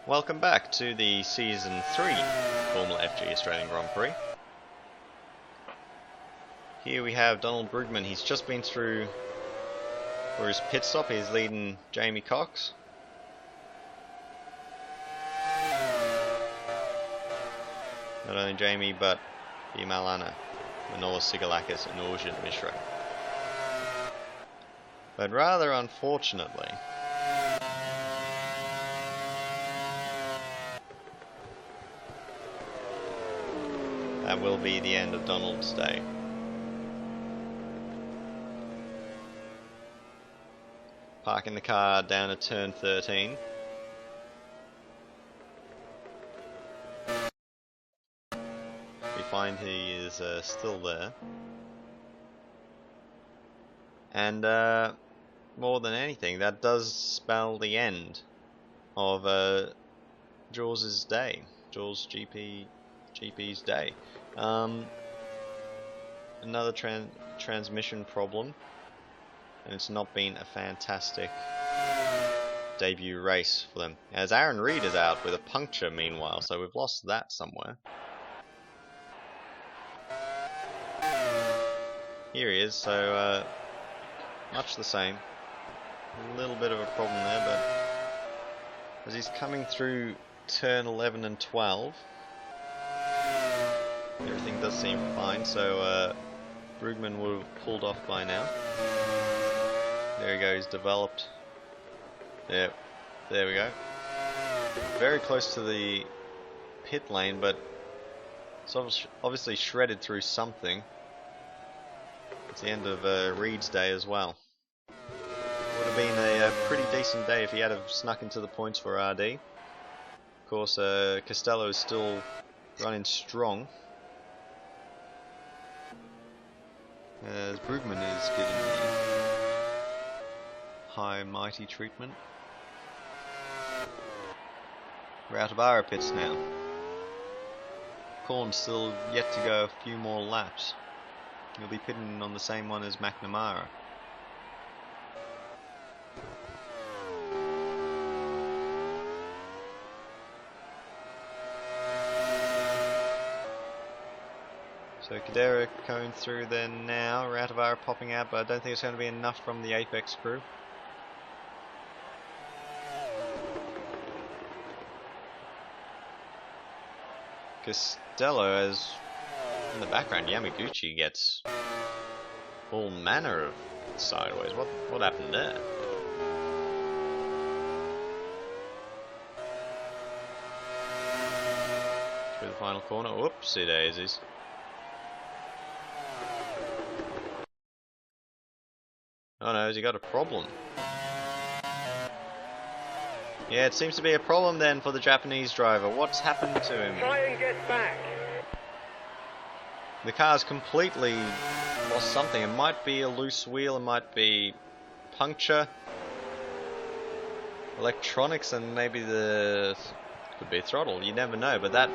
Welcome back to the Season 3 Formula FG Australian Grand Prix. Here we have Donald Brugman. He's just been through for his pit stop. He's leading Jamie Cox. Not only Jamie, but Vimalana, Manolis Sigalakis and Urjan Mishra. But rather unfortunately, that will be the end of Donald's day. Parking the car down at turn 13. We find he is still there. And more than anything, that does spell the end of Jules' day. Jules' GP's day. Another transmission problem, and it's not been a fantastic debut race for them. As Aaron Reed is out with a puncture meanwhile, so we've lost that somewhere. Here he is, so much the same. A little bit of a problem there, but as he's coming through turn 11 and 12, everything does seem fine, so Brugman would have pulled off by now. There he goes, developed. Yep, there we go. Very close to the pit lane, but it's obviously shredded through something. It's the end of Reed's day as well. Would have been a pretty decent day if he had have snuck into the points for RD. Of course, Costello is still running strong, as Brugman is getting the high mighty treatment. We're out of Ara pits now. Korn's still yet to go a few more laps. He'll be pitting on the same one as McNamara. So Kadera going through there now, Ratavara popping out, but I don't think it's going to be enough from the Apex crew. Costello, as in the background, Yamaguchi gets all manner of sideways. What happened there? Through the final corner. Whoopsie daisies. Oh no, has he got a problem? Yeah, it seems to be a problem then for the Japanese driver. What's happened to him? Try and get back. The car's completely lost something. It might be a loose wheel, it might be puncture, electronics, and maybe could be a throttle. You never know, but that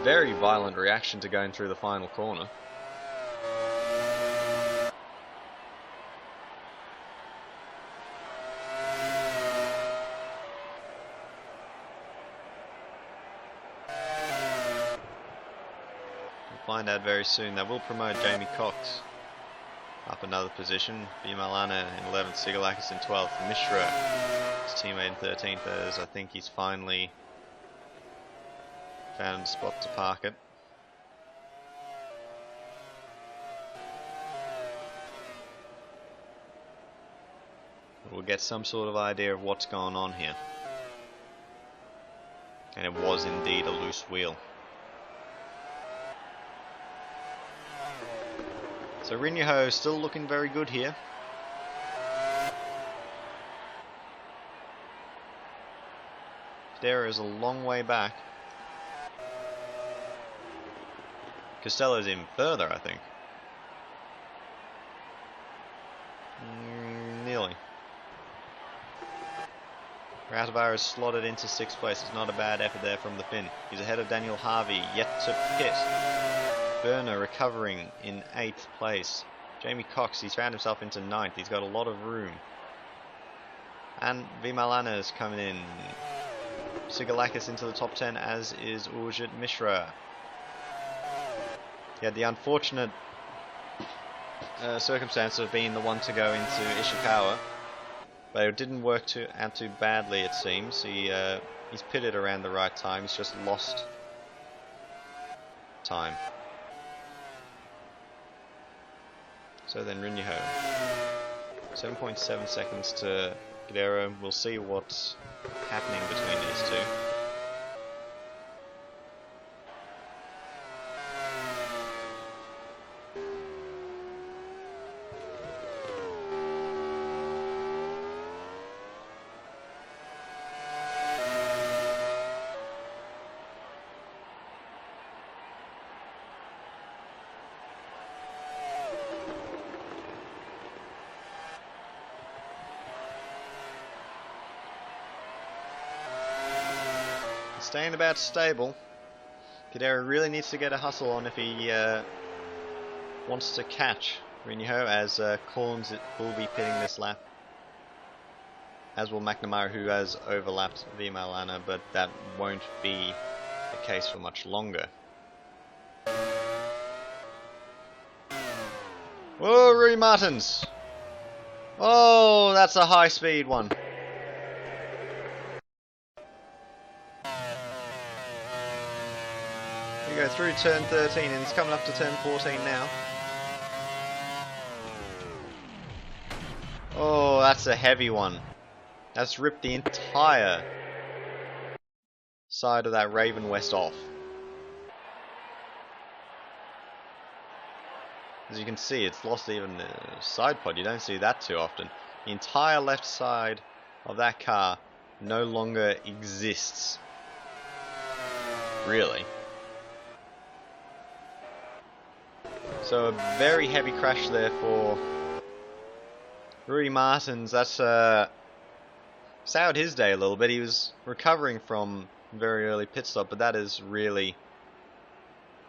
very violent reaction to going through the final corner. Find out very soon. They will promote Jamie Cox up another position. Vimalana in 11th, Sigalakis in 12th, Mishra, his teammate in 13th, as I think he's finally found a spot to park it. We'll get some sort of idea of what's going on here. And it was indeed a loose wheel. So Rinyaho still looking very good here. Kadera is a long way back. Costello's in further, I think. Nearly. Ratavara is slotted into 6th place. It's not a bad effort there from the Finn. He's ahead of Daniel Harvey, yet to pit. Berner recovering in 8th place. Jamie Cox, he's found himself into 9th. He's got a lot of room. And Vimalana is coming in Sigalakis into the top 10, as is Urjit Mishra. He had the unfortunate circumstance of being the one to go into Ishikawa, but it didn't work out too badly, it seems. He's pitted around the right time, he's just lost time. So then Rinyaho, 7.7 seconds to Gudero. We'll see what's happening between these two. Staying about stable. Gudero really needs to get a hustle on if he wants to catch Rinyaho, as Corns will be pitting this lap, as will McNamara, who has overlapped Vimalana, but that won't be the case for much longer. Whoa, Rui Martins! Oh, that's a high speed one. We go through turn 13 and it's coming up to turn 14 now. Oh, that's a heavy one. That's ripped the entire side of that Raven West off. As you can see, it's lost even the side pod. You don't see that too often. The entire left side of that car no longer exists. Really. So a very heavy crash there for Rui Martins. That's soured his day a little bit. He was recovering from a very early pit stop, but that is really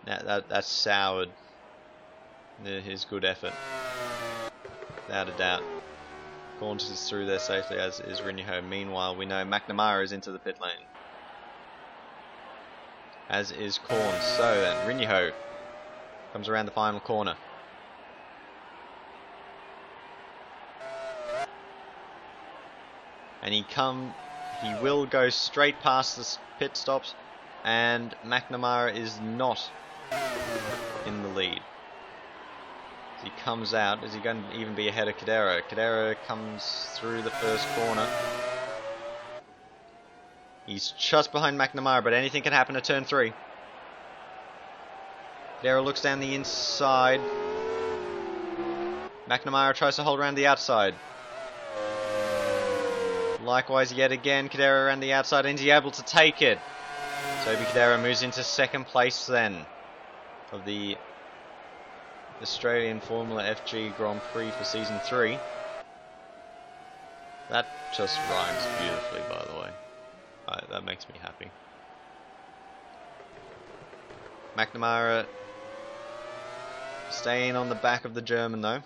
that's soured his good effort, without a doubt. Corns is through there safely, as is Rinyaho. Meanwhile, we know McNamara is into the pit lane, as is Corns. So then Rinyaho comes around the final corner. And he will go straight past the pit stops, and McNamara is not in the lead. As he comes out, is he going to even be ahead of Gudero? Gudero comes through the first corner. He's just behind McNamara, but anything can happen at turn 3. Gudero looks down the inside. McNamara tries to hold around the outside. Likewise, yet again, Gudero around the outside, and he's able to take it. Toby Gudero moves into second place then of the Australian Formula FG Grand Prix for Season 3. That just rhymes beautifully, by the way. That makes me happy. McNamara staying on the back of the German though.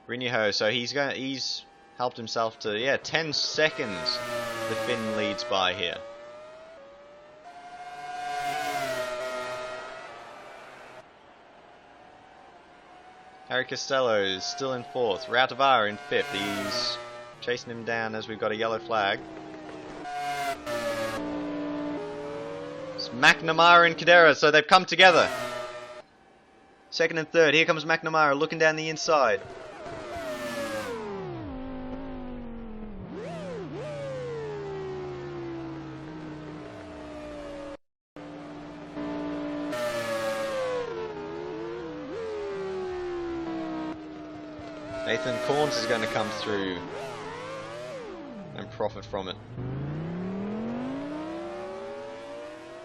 Rinyaho, so he's helped himself to 10 seconds. The Finn leads by here. Harry Costello is still in 4th. Rautavaara in 5th. He's chasing him down as we've got a yellow flag. It's McNamara and Gudero, so they've come together. 2nd and 3rd. Here comes McNamara looking down the inside. Nathan Corns is going to come through and profit from it.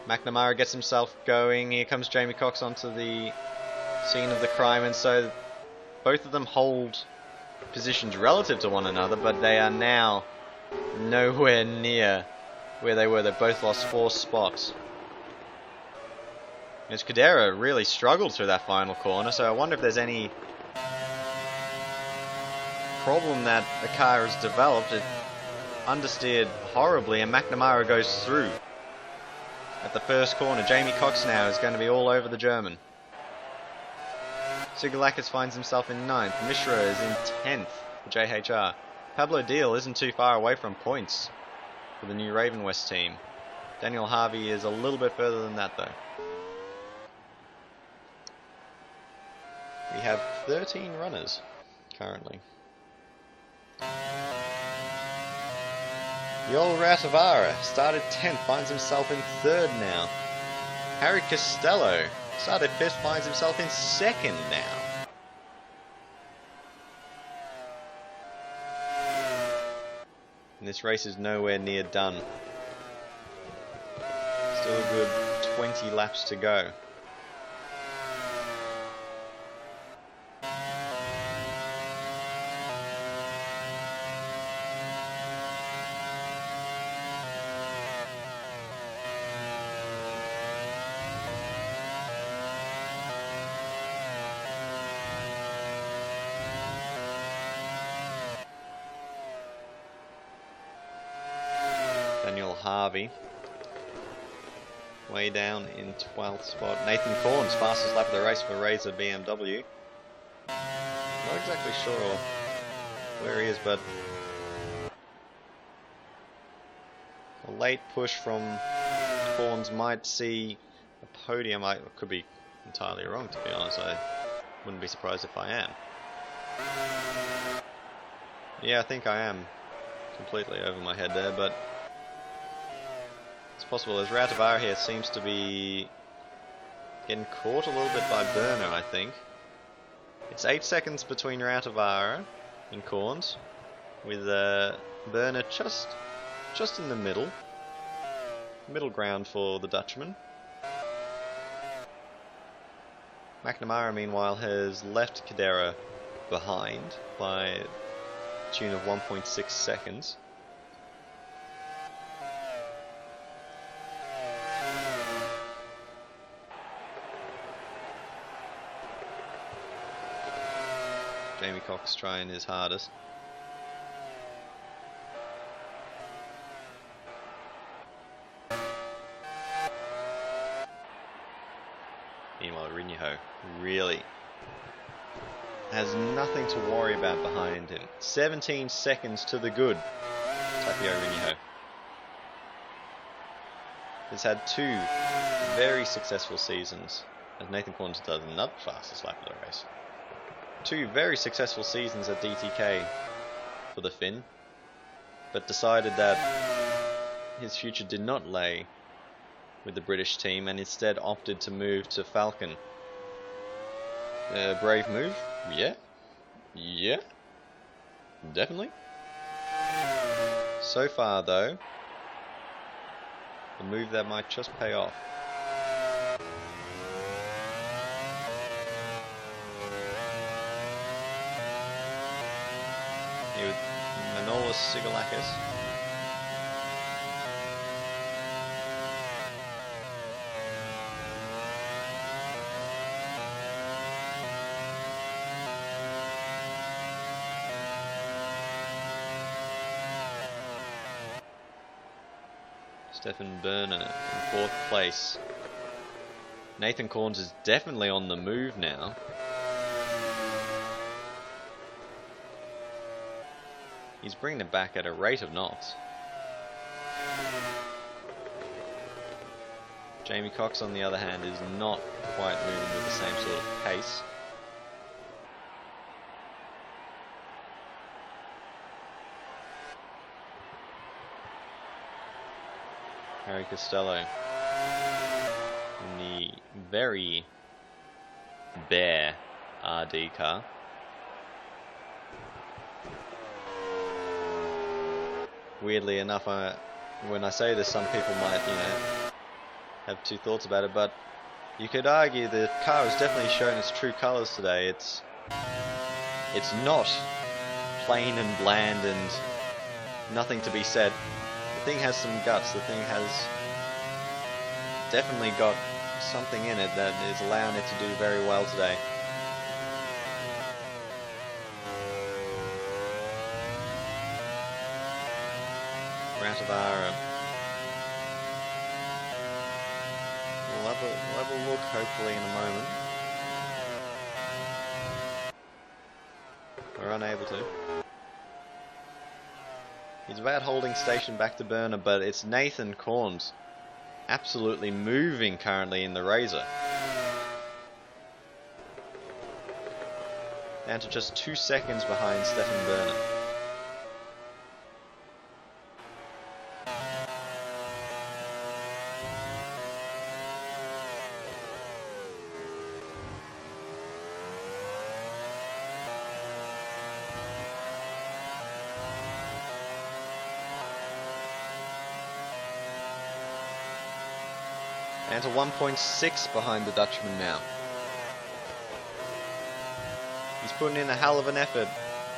McNamara gets himself going. Here comes Jamie Cox onto the scene of the crime, and so both of them hold positions relative to one another, but they are now nowhere near where they were. They both lost 4 spots. As Gudero really struggled through that final corner, so I wonder if there's any problem that the car has developed. It understeered horribly, and McNamara goes through at the first corner. Jamie Cox now is going to be all over the German. Sigalakis finds himself in 9th. Mishra is in 10th for JHR. Pablo Deal isn't too far away from points for the new Raven West team. Daniel Harvey is a little bit further than that though. We have 13 runners currently. The old Ratavara started 10th, finds himself in 3rd now. Harry Costello started 5th, finds himself in 2nd now. And this race is nowhere near done. Still a good 20 laps to go. Daniel Harvey way down in 12th spot. Nathan Corns, fastest lap of the race for Razor BMW. Not exactly sure where he is, but a late push from Corns might see a podium. I could be entirely wrong, to be honest. I wouldn't be surprised if I am. Yeah, I think I am completely over my head there, but it's possible. As Rautavaara here seems to be getting caught a little bit by Berner, I think. It's 8 seconds between Rautavaara and Corns, with Berner just in the middle ground for the Dutchman. McNamara, meanwhile, has left Cadera behind by a tune of 1.6 seconds. Jamie Cox trying his hardest. Meanwhile, Rinho really has nothing to worry about behind him. 17 seconds to the good. Takio Rinho has had 2 very successful seasons, as Nathan Corns does another fastest lap of the race. 2 very successful seasons at DTK for the Finn, but decided that his future did not lay with the British team and instead opted to move to Falcon. A brave move? Yeah, definitely. So far though, a move that might just pay off. With Manolis Sigalakis. Stefan Berner in 4th place. Nathan Corns is definitely on the move now. He's bringing it back at a rate of knots. Jamie Cox, on the other hand, is not quite moving with the same sort of pace. Harry Costello in the very bare RD car. Weirdly enough, when I say this, some people might, have 2 thoughts about it, but you could argue the car has definitely shown its true colours today. It's not plain and bland and nothing to be said. The thing has some guts. The thing has definitely got something in it that is allowing it to do very well today. Ratavara. We'll have a look hopefully in a moment. We're unable to. He's about holding station back to Burner, but it's Nathan Corns absolutely moving currently in the Razor. Down to just 2 seconds behind Stefan Burner. And to 1.6 behind the Dutchman now. He's putting in a hell of an effort,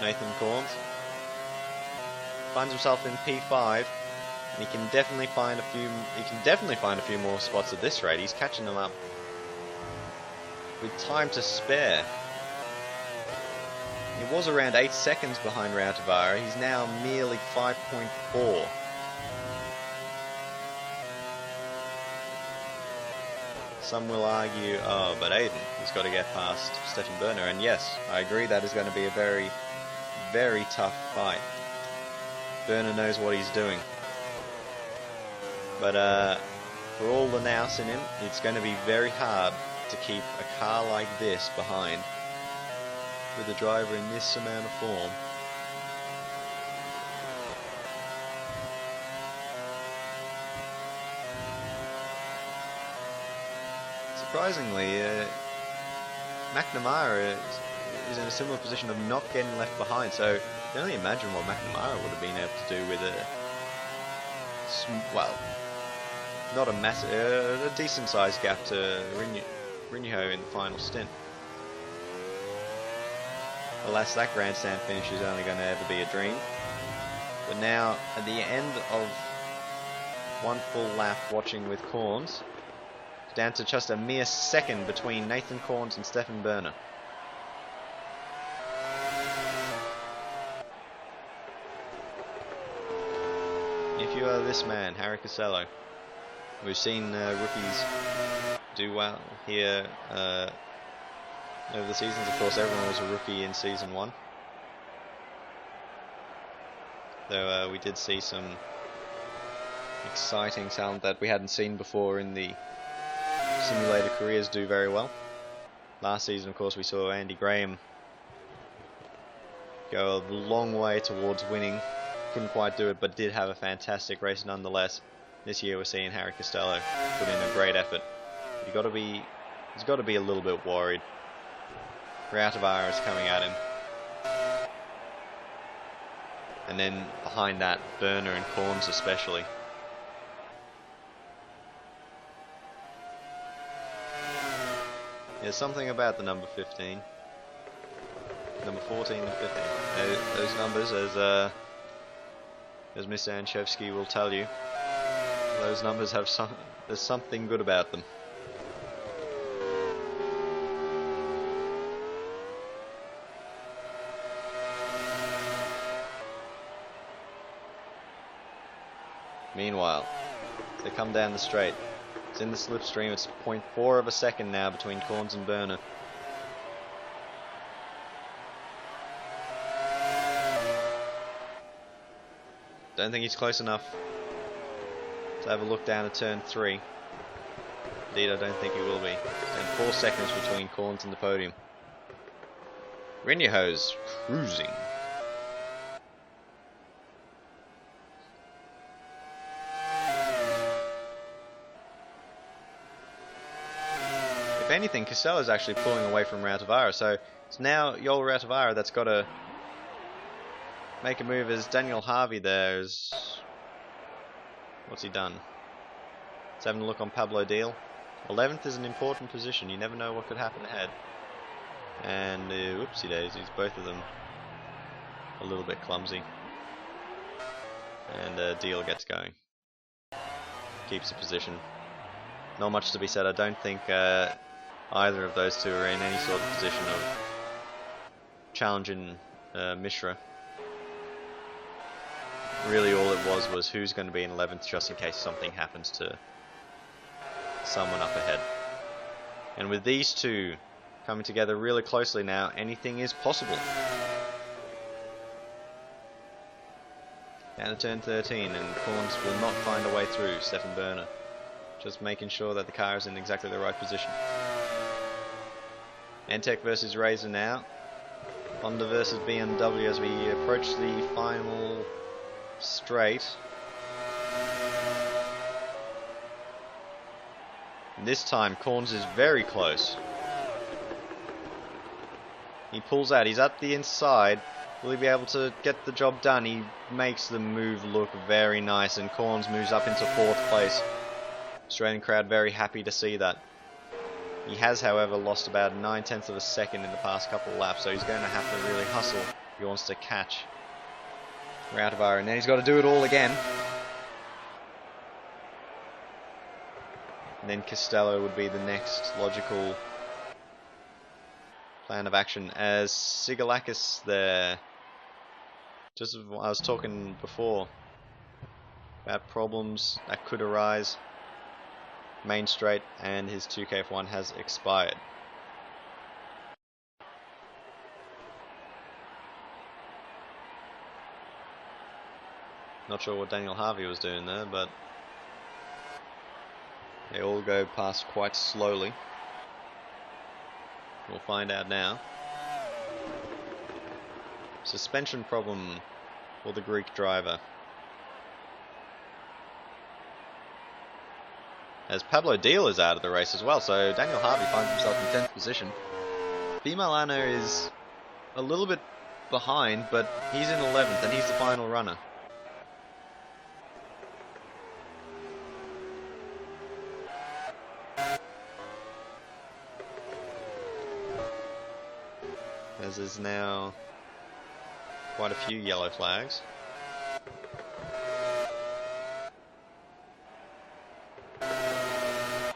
Nathan Corns. Finds himself in P5, and he can definitely find a few more spots at this rate. He's catching them up with time to spare. He was around 8 seconds behind Rautavaara. He's now merely 5.4. Some will argue, oh, but Aiden has got to get past Stefan Burner, and yes, I agree that is going to be a very, very tough fight. Burner knows what he's doing. But for all the nous in him, it's going to be very hard to keep a car like this behind with a driver in this amount of form. Surprisingly, McNamara is in a similar position of not getting left behind, so you can only imagine what McNamara would have been able to do with well, not a massive, a decent sized gap to Rinho in the final stint. Alas, that grandstand finish is only going to ever be a dream. But now, at the end of one full lap watching with Corns, down to just a mere second between Nathan Corns and Stefan Burner. If you are this man, Harry Costello, we've seen rookies do well here over the seasons. Of course, everyone was a rookie in season 1. Though we did see some exciting talent that we hadn't seen before in the simulator careers do very well. Last season, of course, we saw Andy Graham go a long way towards winning. Couldn't quite do it, but did have a fantastic race nonetheless. This year we're seeing Harry Costello put in a great effort. He's got to be a little bit worried. Rautavaara is coming at him. And then behind that, Burner and Corns especially. There's something about the number 15. Number 14 and 15. Those numbers, as Mr. Anchevsky will tell you, those numbers have there's something good about them. Meanwhile, they come down the straight. It's in the slipstream. It's 0.4 of a second now between Corns and Burner. Don't think he's close enough to have a look down at turn 3. Indeed, I don't think he will be. And 4 seconds between Corns and the podium. Rinho's cruising. If anything, Costello's actually pulling away from Rautavaara, so it's now Joel Rautavaara that's got to make a move. As Daniel Harvey there is... What's he done? He's having a look on Pablo Deal. 11th is an important position. You never know what could happen ahead. And whoopsie daisies, both of them a little bit clumsy. And Deal gets going. Keeps the position. Not much to be said. I don't think either of those two are in any sort of position of challenging Mishra. Really all it was who's going to be in 11th just in case something happens to someone up ahead. And with these two coming together really closely now, anything is possible. Down to turn 13, and Corns will not find a way through. Stefan Berner just making sure that the car is in exactly the right position. Antec versus Razor now. Honda versus BMW as we approach the final straight. And this time Corns is very close. He pulls out, he's at the inside. Will he be able to get the job done? He makes the move look very nice, and Corns moves up into 4th place. Australian crowd very happy to see that. He has, however, lost about 9/10 of a second in the past couple of laps, so he's going to have to really hustle if he wants to catch Rautavaara, and then he's got to do it all again. And then Costello would be the next logical plan of action, as Sigalakis there. Just as I was talking before about problems that could arise. Main straight, and his 2KF1 has expired. Not sure what Daniel Harvey was doing there, but they all go past quite slowly. We'll find out now. Suspension problem for the Greek driver, as Pablo Deal is out of the race as well, so Daniel Harvey finds himself in 10th position. Milano is a little bit behind, but he's in 11th and he's the final runner. As there's now quite a few yellow flags.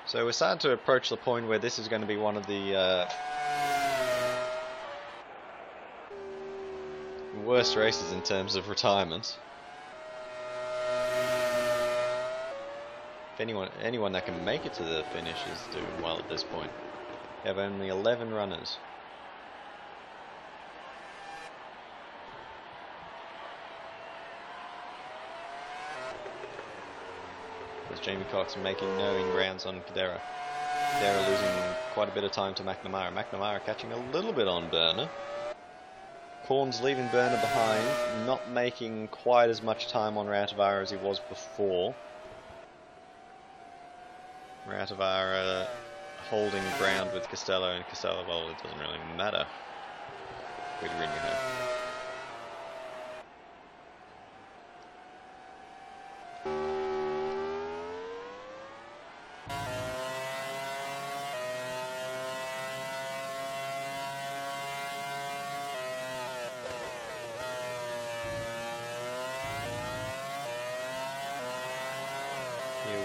So we're starting to approach the point where this is going to be one of the worst races in terms of retirement. If anyone that can make it to the finish is doing well at this point. We have only 11 runners. Jamie Cox making no in-grounds on Cadera. Cadera losing quite a bit of time to McNamara. McNamara catching a little bit on Berner. Corns leaving Berner behind, not making quite as much time on Rautavaara as he was before. Rautavaara holding ground with Costello, and Costello, well, it doesn't really matter. Good ring, you know.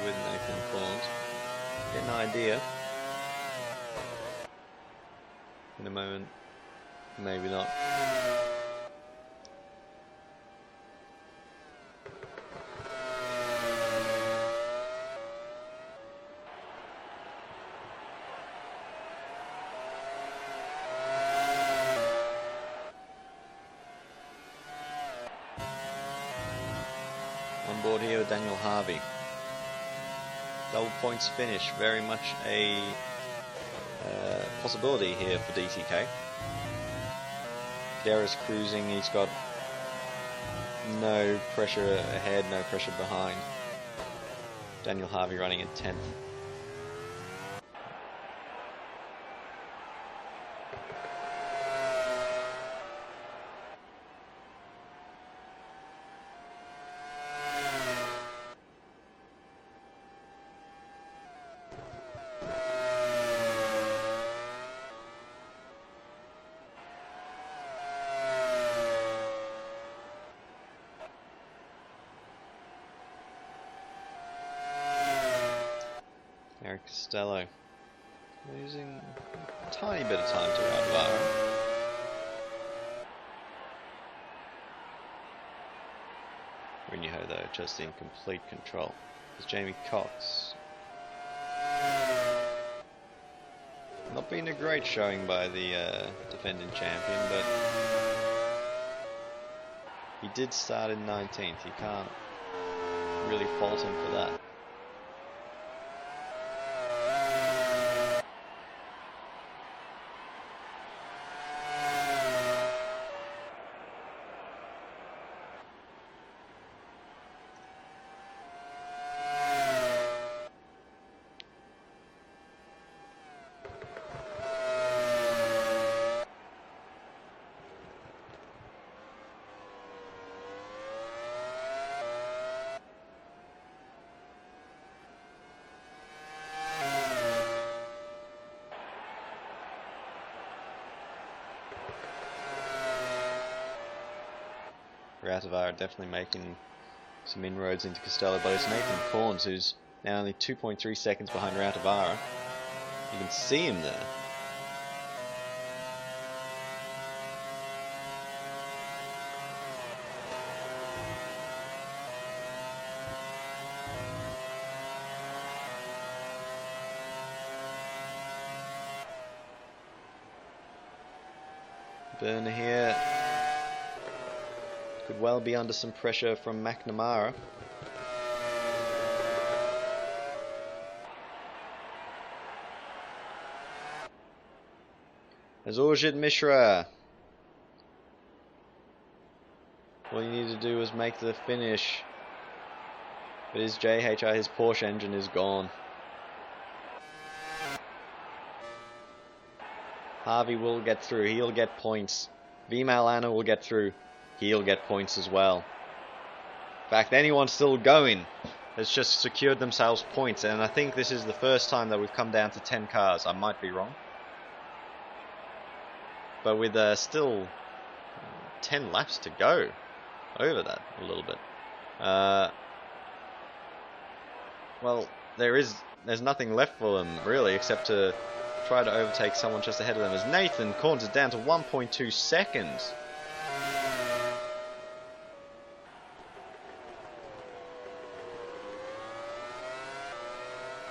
With Nathan Corns. Get an idea. In a moment, maybe not. On board here with Daniel Harvey. Double points finish, very much a possibility here for DTK. Dara's cruising, he's got no pressure ahead, no pressure behind. Daniel Harvey running in 10th. Eric Costello losing a tiny bit of time to Rautavaara. Rinho though, just in complete control. There's Jamie Cox. Not been a great showing by the defending champion, but he did start in 19th. You can't really fault him for that. Ratavara definitely making some inroads into Costello, but it's Nathan Corns who's now only 2.3 seconds behind Ratavara. You can see him there. Burner here could well be under some pressure from McNamara. There's Urjit Mishra. All you need to do is make the finish. But his JHR, his Porsche engine is gone. Harvey will get through, he'll get points. Vimal Anna will get through, he'll get points as well. In fact, anyone still going has just secured themselves points, and I think this is the first time that we've come down to 10 cars. I might be wrong. But with still 10 laps to go, over that a little bit. Well, there's nothing left for them really except to try to overtake someone just ahead of them, as Nathan Corns is down to 1.2 seconds.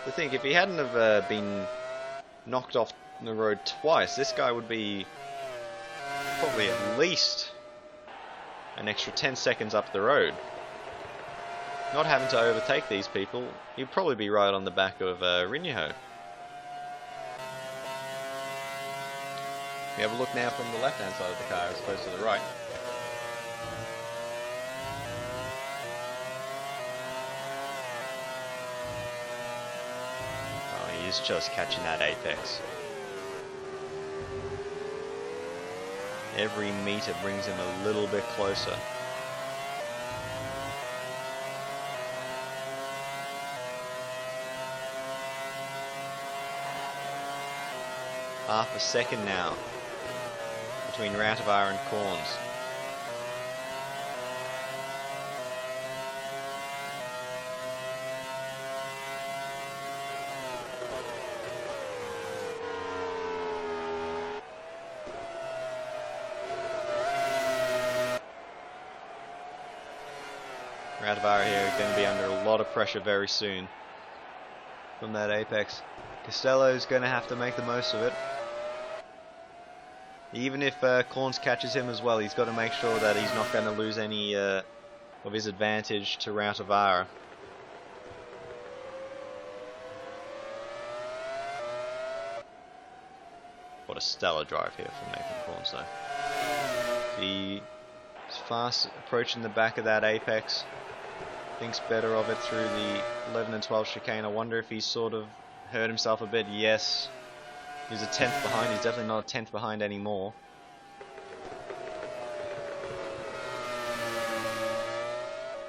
To think, if he hadn't have been knocked off the road twice, this guy would be probably at least an extra 10 seconds up the road. Not having to overtake these people, he'd probably be right on the back of Rinho. We have a look now from the left-hand side of the car as opposed to the right. Oh, he is just catching that apex. Every meter brings him a little bit closer. Half a second now between Ratavara and Corns. Ratavara here going to be under a lot of pressure very soon from that apex. Costello's going to have to make the most of it. Even if Corns catches him as well, he's got to make sure that he's not going to lose any of his advantage to Ratavara. What a stellar drive here from Nathan Corns though. He's fast approaching the back of that apex. Thinks better of it through the 11 and 12 chicane. I wonder if he's sort of hurt himself a bit. Yes. He's a 10th behind. He's definitely not a 10th behind anymore.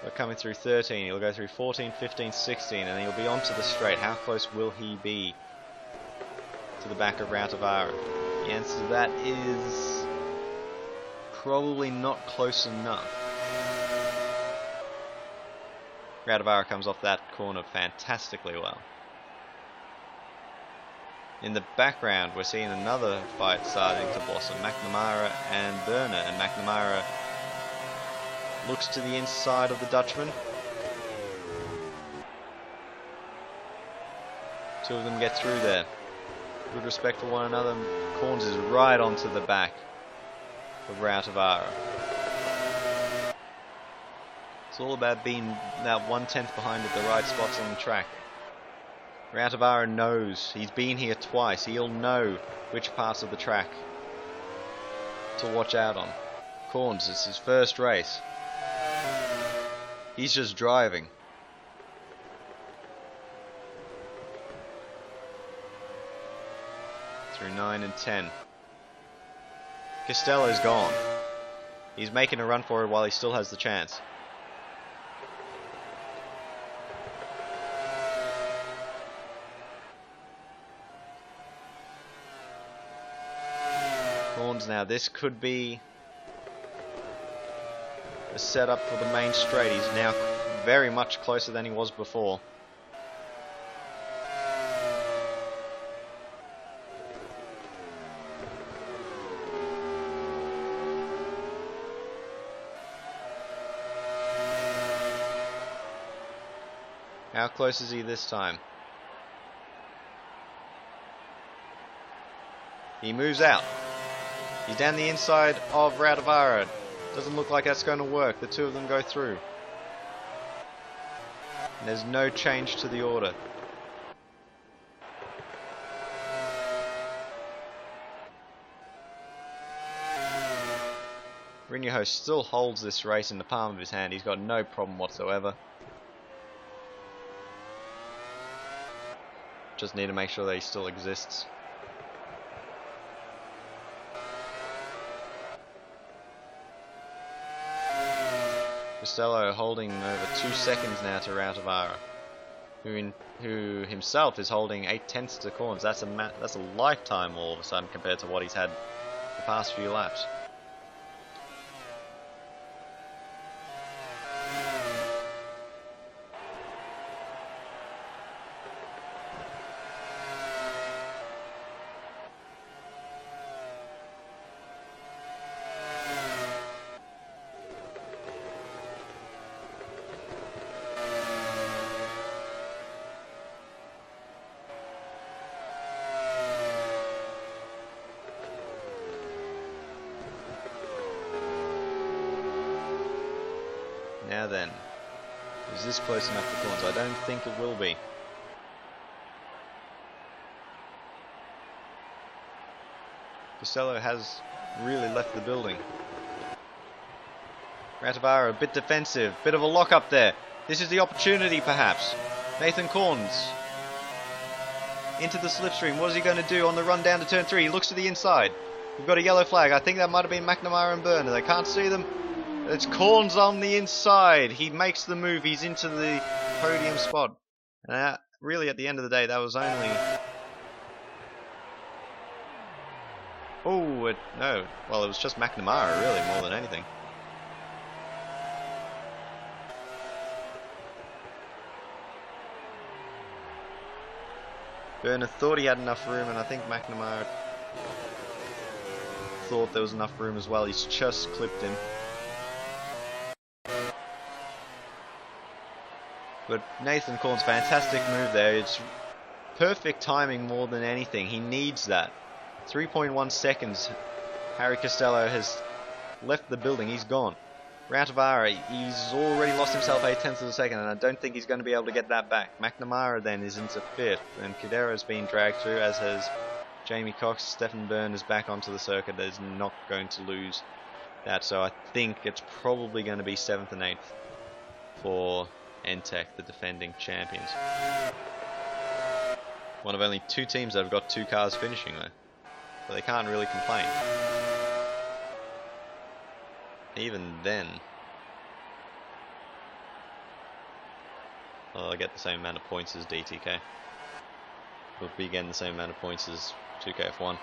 We're coming through 13. He'll go through 14, 15, 16, and he'll be onto the straight. How close will he be to the back of Ratavara? The answer to that is probably not close enough. Ratavara comes off that corner fantastically well. In the background, we're seeing another fight starting to blossom. McNamara and Burner, and McNamara Looks to the inside of the Dutchman. Two of them get through there. Good respect for one another. Corns is right onto the back of Rautavaara. It's all about being that 1/10 behind at the right spots on the track. Rautavaara knows, he's been here twice, he'll know which parts of the track to watch out on. Corns, it's his first race. He's just driving. Through 9 and 10. Costello's gone. He's making a run for it while he still has the chance. Corns now, this could be a setup for the main straight. He's now very much closer than he was before. How close is he this time? He moves out. He's down the inside of Rautavaara. Doesn't look like that's going to work. The two of them go through. And there's no change to the order. Rinjaho still holds this race in the palm of his hand. He's got no problem whatsoever. Just need to make sure that he still exists. Costello holding over 2 seconds now to Rautavaara, who himself is holding 8/10 to Corns. That's a lifetime all of a sudden compared to what he's had the past few laps. Now then, is this close enough for Corns? I don't think it will be. Costello has really left the building. Rautavaara a bit defensive, bit of a lock up there. This is the opportunity perhaps. Nathan Corns into the slipstream. What is he going to do on the run down to turn 3? He looks to the inside. We've got a yellow flag. I think that might have been McNamara and Byrne. I can't see them. It's Corns on the inside. He makes the move. He's into the podium spot. And really, at the end of the day, that was only... Oh, no. Well, it was just McNamara, really, more than anything. Byrne thought he had enough room, and I think McNamara thought there was enough room as well. He's just clipped him. But Nathan Corns, fantastic move there. It's perfect timing more than anything. He needs that. 3.1 seconds. Harry Costello has left the building. He's gone. Rautavaara, he's already lost himself 8/10 of a second, and I don't think he's going to be able to get that back. McNamara then is into 5th, and Cadera's been dragged through, as has Jamie Cox. Stefan Byrne is back onto the circuit. Is not going to lose that, so I think it's probably going to be 7th and 8th for NTEC, the defending champions. One of only 2 teams that have got 2 cars finishing though, so they can't really complain. Even then, well, I get the same amount of points as DTK. We'll be getting the same amount of points as 2KF1.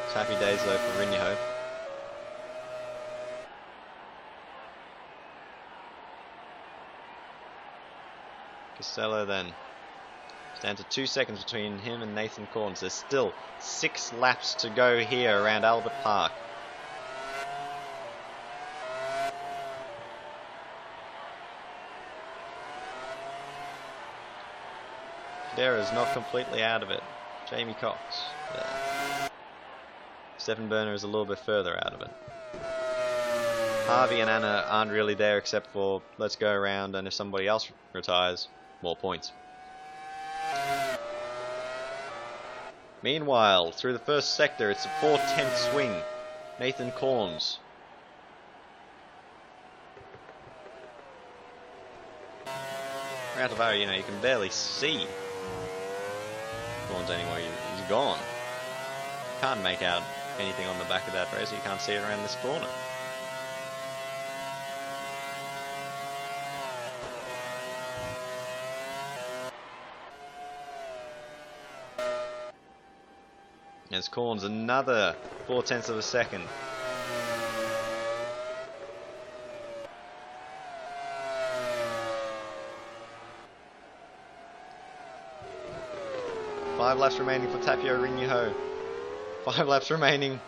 It's happy days though for Rinjaho. Costello then. It's down to 2 seconds between him and Nathan Corns. There's still 6 laps to go here around Albert Park. Dera's not completely out of it. Jamie Cox. Stefan Burner is a little bit further out of it. Harvey and Anna aren't really there except for let's go around, and if somebody else retires, more points. Meanwhile, through the first sector, it's a 4/10 swing. Nathan Corns. Out of our, you can barely see Corns anymore. He's gone. Can't make out anything on the back of that racer. You can't see it around this corner. As Corns another 4/10 of a second. Five laps remaining for Tapio Rinyaho. 5 laps remaining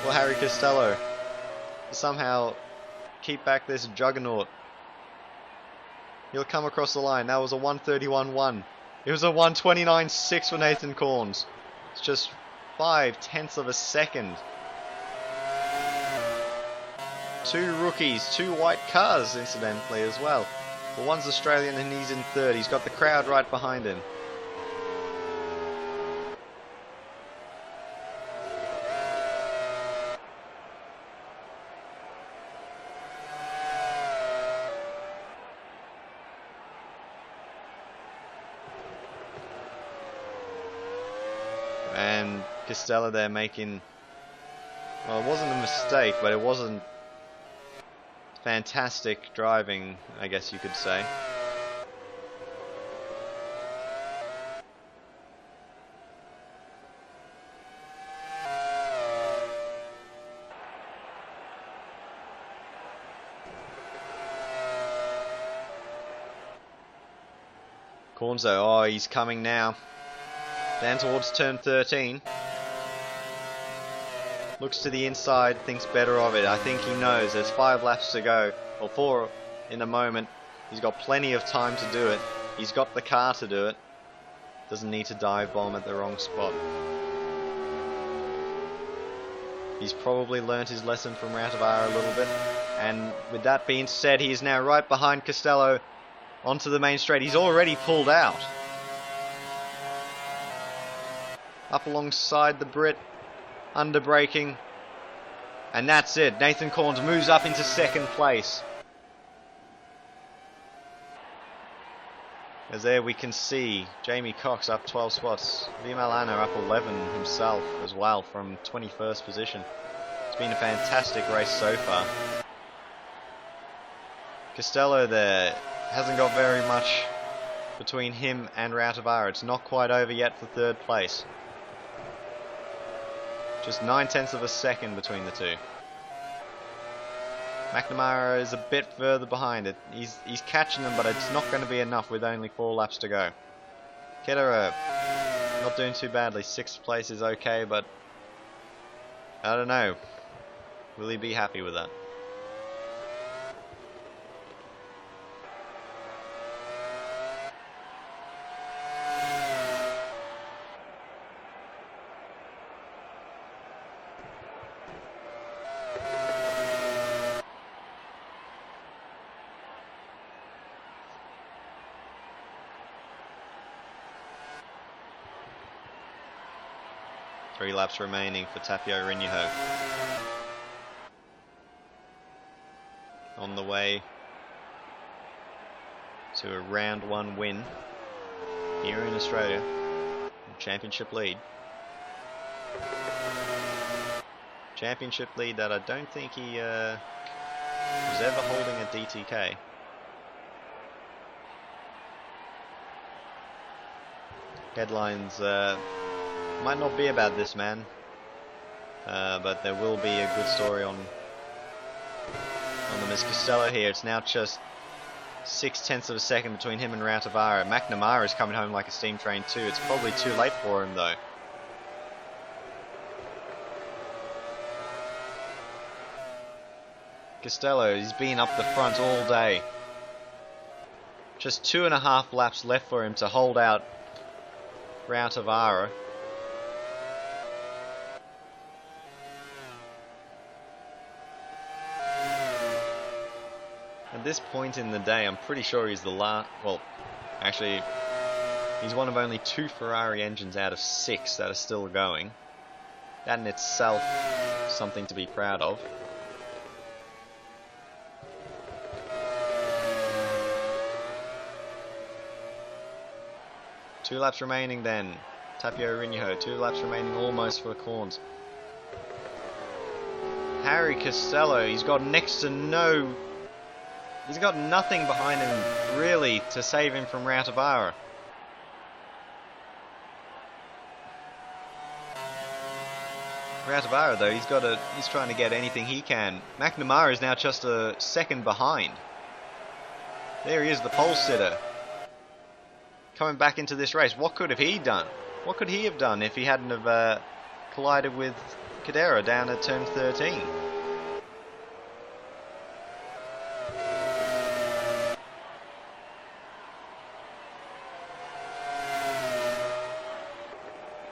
for Harry Costello. Somehow keep back this juggernaut. He'll come across the line. That was a 1:31.1. It was a 1:29.6 for Nathan Corns. It's just 5/10 of a second. 2 rookies, 2 white cars incidentally as well. But one's Australian and he's in third. He's got the crowd right behind him. And Costello there making, well, it wasn't a mistake, but it wasn't fantastic driving, I guess you could say. Cornzo, oh, he's coming now. Down towards turn 13. Looks to the inside, thinks better of it. I think he knows there's 5 laps to go, or 4 in a moment. He's got plenty of time to do it. He's got the car to do it. Doesn't need to dive bomb at the wrong spot. He's probably learnt his lesson from Rautavaara a little bit. And with that being said, he is now right behind Costello onto the main straight. He's already pulled out. Up alongside the Brit, under braking, and that's it. Nathan Corns moves up into second place. As there we can see Jamie Cox up 12 spots, Vimal Anna up 11 himself as well from 21st position. It's been a fantastic race so far. Costello there hasn't got very much between him and Rautavaara. It's not quite over yet for third place. Just 9/10 of a second between the two. McNamara is a bit further behind it. He's catching them, but it's not going to be enough with only 4 laps to go. Ketterer not doing too badly. 6th place is okay, but I don't know. Will he be happy with that? Three laps remaining for Tapio Rinyaho. On the way to a round 1 win here in Australia. Championship lead. Championship lead that I don't think he was ever holding a DTK. Headlines might not be about this man, but there will be a good story on the Miss Costello here. It's now just 6/10 of a second between him and Rautavaara. McNamara is coming home like a steam train too. It's probably too late for him though. Costello, he's been up the front all day. Just 2.5 laps left for him to hold out Rautavaara. At this point in the day, I'm pretty sure he's the last. Well, actually, he's one of only 2 Ferrari engines out of 6 that are still going. That in itself is something to be proud of. Two laps remaining then. Tapio Rinho, 2 laps remaining almost for the corns. Harry Costello, he's got next to no... He's got nothing behind him, really, to save him from Rautavaara. Rautavaara, though, he's trying to get anything he can. McNamara is now just a second behind. There he is, the pole sitter. Coming back into this race, what could have he done? What could he have done if he hadn't have collided with Cadera down at turn 13?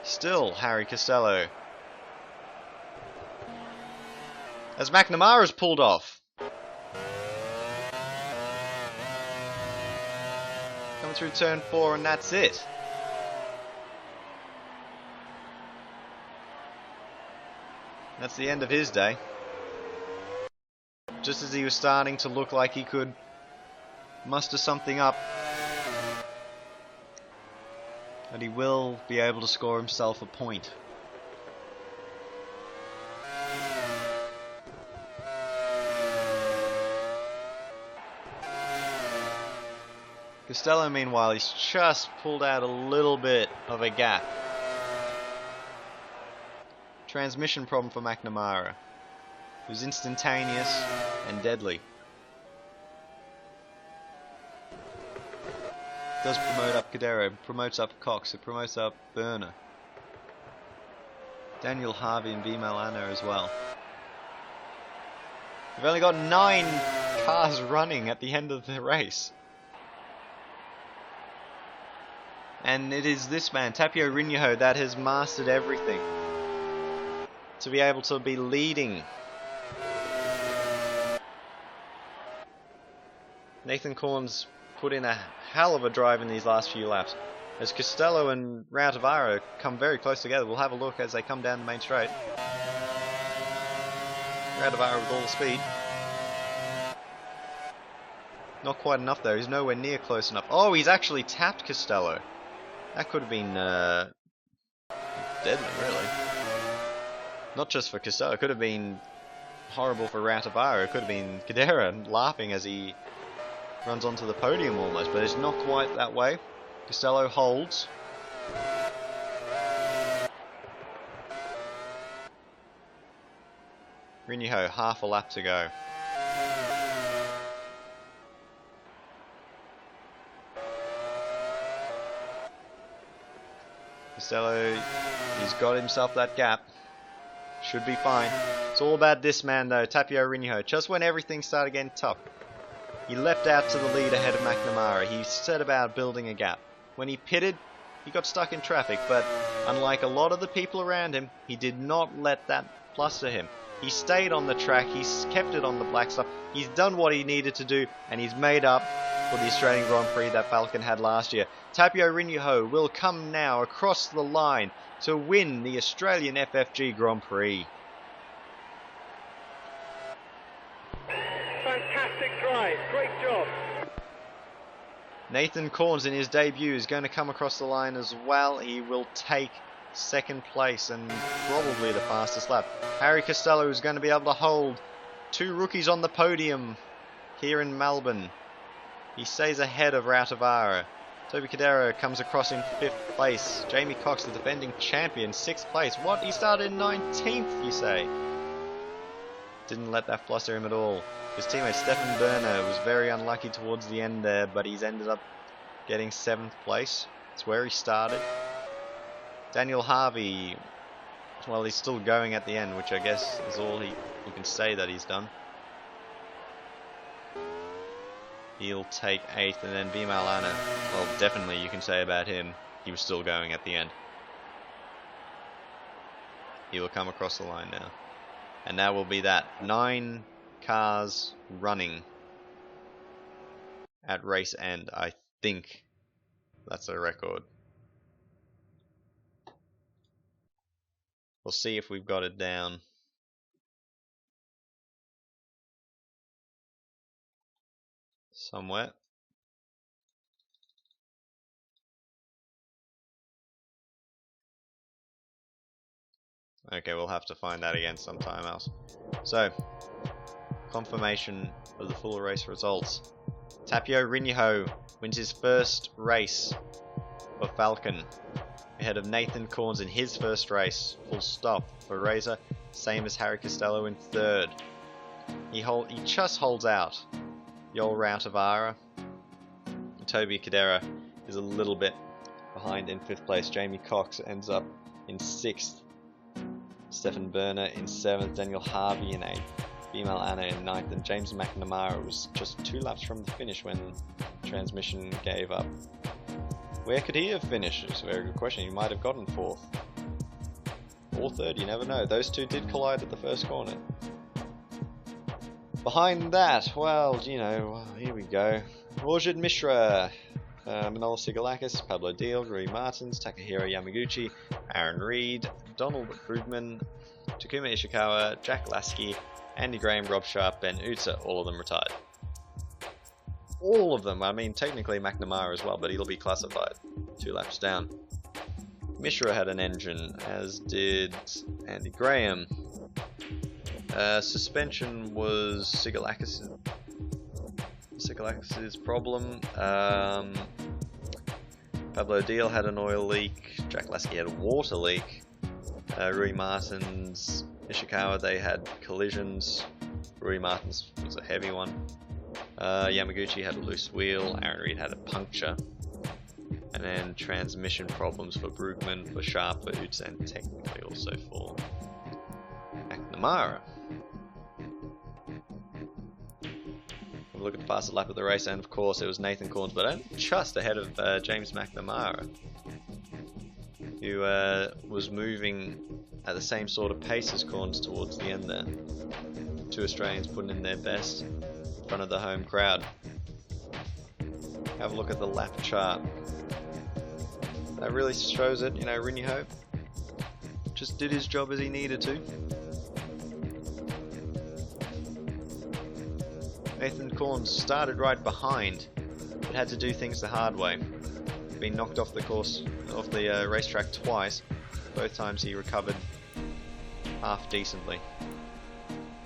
Still Harry Costello. As McNamara's pulled off. Coming through turn 4 and that's it. That's the end of his day. Just as he was starting to look like he could muster something up. But he will be able to score himself a point. Costello, meanwhile, he's just pulled out a little bit of a gap. Transmission problem for McNamara. It was instantaneous and deadly. It does promote up Cadero, promotes up Cox, it promotes up Burner. Daniel Harvey and Bimal Anna as well. We've only got 9 cars running at the end of the race. And it is this man, Tapio Rinho, that has mastered everything. To be able to be leading. Nathan Korn's put in a hell of a drive in these last few laps. As Costello and Rautavaara come very close together, we'll have a look as they come down the main straight. Rautavaara with all the speed. Not quite enough though, he's nowhere near close enough. Oh, he's actually tapped Costello. That could have been deadly, really. Not just for Costello, it could have been horrible for Rautavaara. It could have been Cadera laughing as he runs onto the podium almost, but it's not quite that way. Costello holds. Rinho, half a lap to go. Costello, he's got himself that gap. Should be fine. It's all about this man though, Tapio Rinho. Just when everything started getting tough, he leapt out to the lead ahead of McNamara. He set about building a gap. When he pitted, he got stuck in traffic, but unlike a lot of the people around him, he did not let that fluster him. He stayed on the track, he's kept it on the black stuff, he's done what he needed to do, and he's made up for the Australian Grand Prix that Falcon had last year. Tapio Rinho will come now across the line to win the Australian FFG Grand Prix. Fantastic drive, great job. Nathan Corns in his debut is going to come across the line as well. He will take second place and probably the fastest lap. Harry Costello is going to be able to hold 2 rookies on the podium here in Melbourne. He stays ahead of Rautavaara. Toby Cadero comes across in 5th place. Jamie Cox, the defending champion, 6th place. What? He started in 19th, you say? Didn't let that fluster him at all. His teammate Stefan Berner was very unlucky towards the end there, but he's ended up getting 7th place. It's where he started. Daniel Harvey, well, he's still going at the end, which I guess is all he can say that he's done. He'll take 8th, and then Vimalana, well, definitely you can say about him, he was still going at the end. He will come across the line now. And that will be that. 9 cars running at race end. I think that's a record. We'll see if we've got it down. Somewhere. Okay, we'll have to find that again sometime else. So, confirmation of the full race results. Tapio Rinyaho wins his first race for Falcon, ahead of Nathan Corns in his first race. Full stop for Razor, same as Harry Costello in 3rd. He just holds out. The old Routavara. Toby Cadera is a little bit behind in 5th place. Jamie Cox ends up in 6th. Stephen Berner in 7th. Daniel Harvey in 8th. Female Anna in 9th. And James McNamara was just 2 laps from the finish when transmission gave up. Where could he have finished? It's a very good question. He might have gotten 4th. Or 3rd, you never know. Those 2 did collide at the first corner. Behind that, well, you know, here we go. Rajid Mishra, Manolis Sigalakis, Pablo Deal, Rui Martins, Takahiro Yamaguchi, Aaron Reed, Donald Brugman, Takuma Ishikawa, Jack Lasky, Andy Graham, Rob Sharp, Ben Utsa, all of them retired. All of them, I mean technically McNamara as well, but he'll be classified 2 laps down. Mishra had an engine, as did Andy Graham. Suspension was Sigalakis' problem. Pablo Deal had an oil leak. Jack Lasky had a water leak. Rui Martins, Ishikawa, they had collisions. Rui Martins was a heavy one. Yamaguchi had a loose wheel. Aaron Reed had a puncture. And then transmission problems for Brugman, for Sharp, for Utz, and technically also for McNamara. We'll look at the fastest lap of the race, and of course it was Nathan Corns, but only just ahead of James McNamara, who was moving at the same sort of pace as Corns towards the end there. 2 Australians putting in their best in front of the home crowd. Have a look at the lap chart. That really shows it, you know, Rinyaho just did his job as he needed to. Nathan Corns started right behind, but had to do things the hard way. Been knocked off the course, off the racetrack twice. Both times he recovered half decently.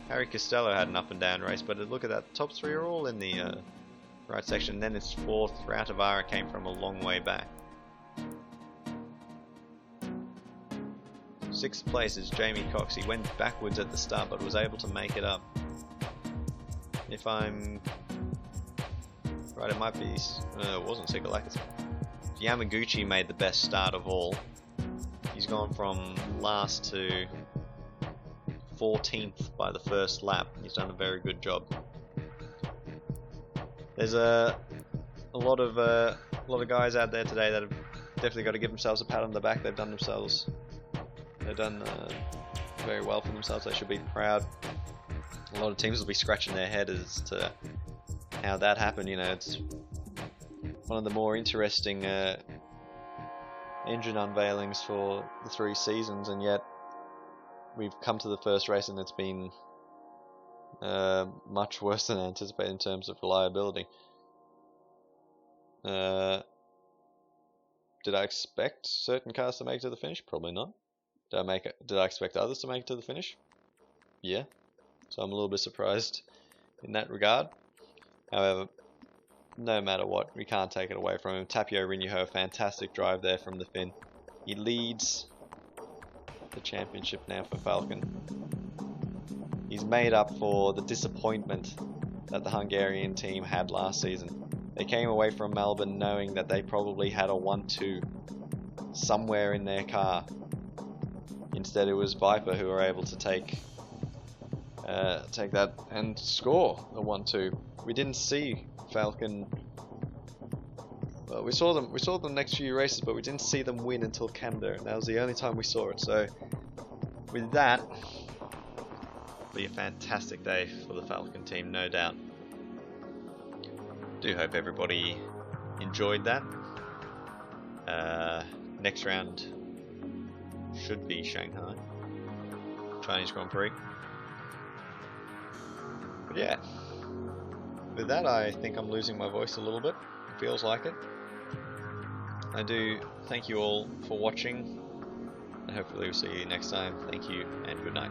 Harry Costello had an up and down race, but look at that, top 3 are all in the right section. Then it's 4th, Routavara came from a long way back. 6th place is Jamie Cox. He went backwards at the start, but was able to make it up. If I'm right, it might be. It wasn't Sigalakis. Yamaguchi made the best start of all. He's gone from last to 14th by the first lap. He's done a very good job. There's a lot of guys out there today that have definitely got to give themselves a pat on the back. They've done very well for themselves. They should be proud. A lot of teams will be scratching their head as to how that happened. You know, it's one of the more interesting engine unveilings for the 3 seasons, and yet we've come to the first race and it's been much worse than anticipated in terms of reliability. Did I expect certain cars to make it to the finish? Probably not. Did I expect others to make it to the finish? Yeah. So I'm a little bit surprised in that regard. However, no matter what, we can't take it away from him. Tapio Rinyaho, fantastic drive there from the Finn. He leads the championship now for Falcon. He's made up for the disappointment that the Hungarian team had last season. They came away from Melbourne knowing that they probably had a 1-2 somewhere in their car. Instead it was Viper who were able to take that and score a 1-2. We didn't see Falcon. Well, we saw them the next few races, but we didn't see them win until Canada, and that was the only time we saw it. So with that, it'll be a fantastic day for the Falcon team, no doubt. Do hope everybody enjoyed that. Next round should be Shanghai Chinese Grand Prix. But yeah, with that I think I'm losing my voice a little bit. It feels like it. I do thank you all for watching, and hopefully we'll see you next time. Thank you and good night.